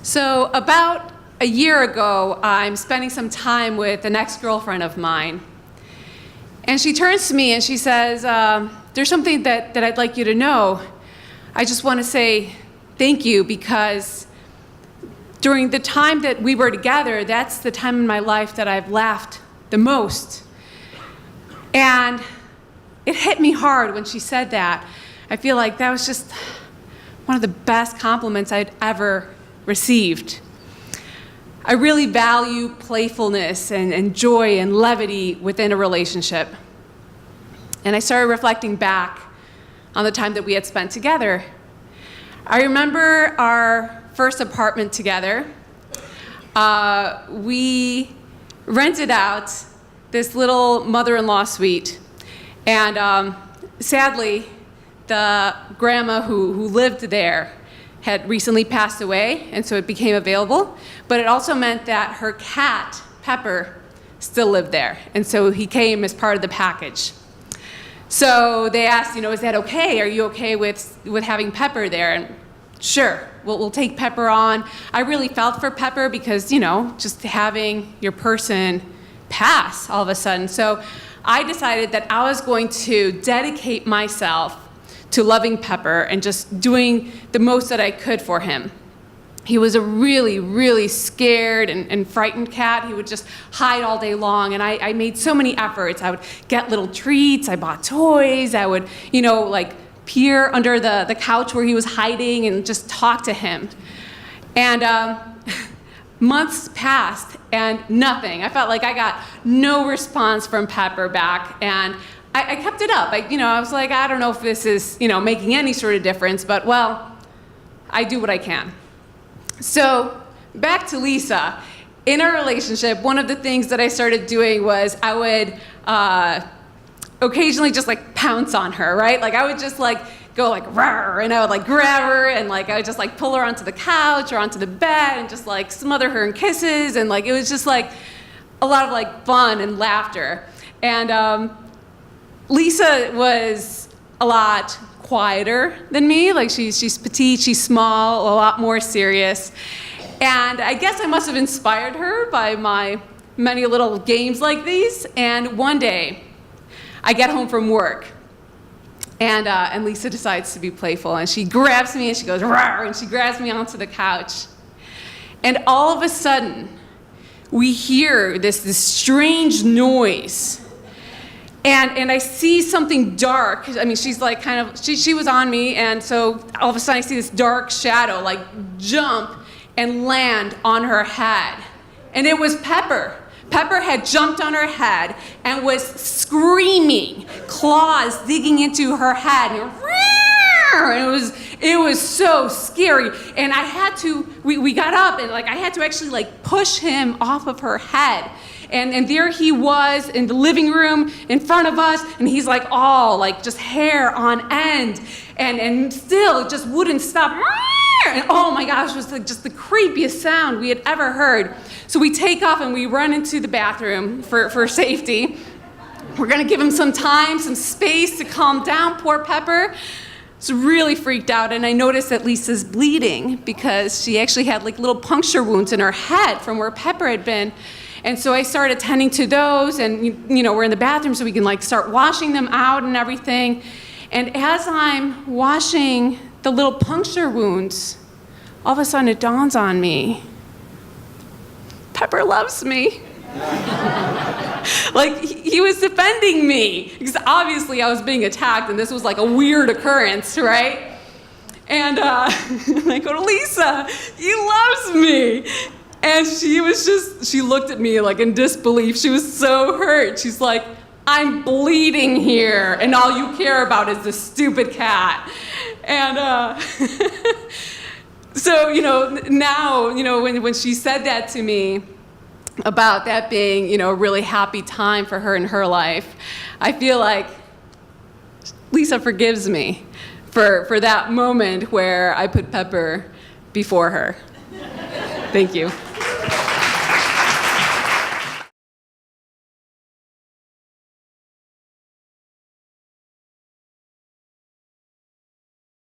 So about a year ago, I'm spending some time with an ex-girlfriend of mine. And she turns to me and she says, there's something that I'd like you to know. I just want to say thank you because during the time that we were together, that's the time in my life that I've laughed the most. And it hit me hard when she said that. I feel like that was just one of the best compliments I'd ever received. I really value playfulness and joy and levity within a relationship. And I started reflecting back on the time that we had spent together. I remember our first apartment together. We rented out this little mother-in-law suite. And sadly, the grandma who lived there had recently passed away, and so it became available. But it also meant that her cat, Pepper, still lived there. And so he came as part of the package. So they asked, is that okay? Are you okay with having Pepper there? And sure, we'll take Pepper on. I really felt for Pepper because, just having your person pass all of a sudden. So I decided that I was going to dedicate myself to loving Pepper and just doing the most that I could for him. He was a really, really scared and frightened cat. He would just hide all day long, and I made so many efforts. I would get little treats, I bought toys, I would, peer under the couch where he was hiding and just talk to him. And months passed and nothing. I felt like I got no response from Pepper back, and I kept it up. I was like, I don't know if this is, making any sort of difference, but well, I do what I can. So back to Lisa. In our relationship, one of the things that I started doing was I would occasionally just pounce on her, right? I would just go rawr, and I would grab her and I would just pull her onto the couch or onto the bed and just smother her in kisses, and it was just a lot of fun and laughter. And Lisa was a lot quieter than me. She's petite, she's small, a lot more serious. And I guess I must have inspired her by my many little games like these. And one day, I get home from work, and Lisa decides to be playful, and she grabs me and she goes rawr, and she grabs me onto the couch. And all of a sudden, we hear this strange noise. And I see something dark. She's she was on me, and so all of a sudden I see this dark shadow jump and land on her head. And it was Pepper. Pepper had jumped on her head and was screaming, claws digging into her head. And it was so scary. And I had to, we got up, and I had to actually push him off of her head. And there he was in the living room in front of us, and he's all just hair on end, and still just wouldn't stop. And oh my gosh, it was just the creepiest sound we had ever heard. So we take off and we run into the bathroom for safety. We're gonna give him some time, some space to calm down, poor Pepper. I was really freaked out, and I noticed that Lisa's bleeding because she actually had little puncture wounds in her head from where Pepper had been. And so I started tending to those, and we're in the bathroom so we can start washing them out and everything. And as I'm washing the little puncture wounds, all of a sudden it dawns on me, Pepper loves me. He was defending me, because obviously I was being attacked, and this was a weird occurrence, right? And I go to Lisa, he loves me. And she looked at me in disbelief. She was so hurt. She's like, I'm bleeding here, and all you care about is this stupid cat. And so, now, when she said that to me about that being, a really happy time for her in her life, I feel like Lisa forgives me for that moment where I put Pepper before her. Thank you.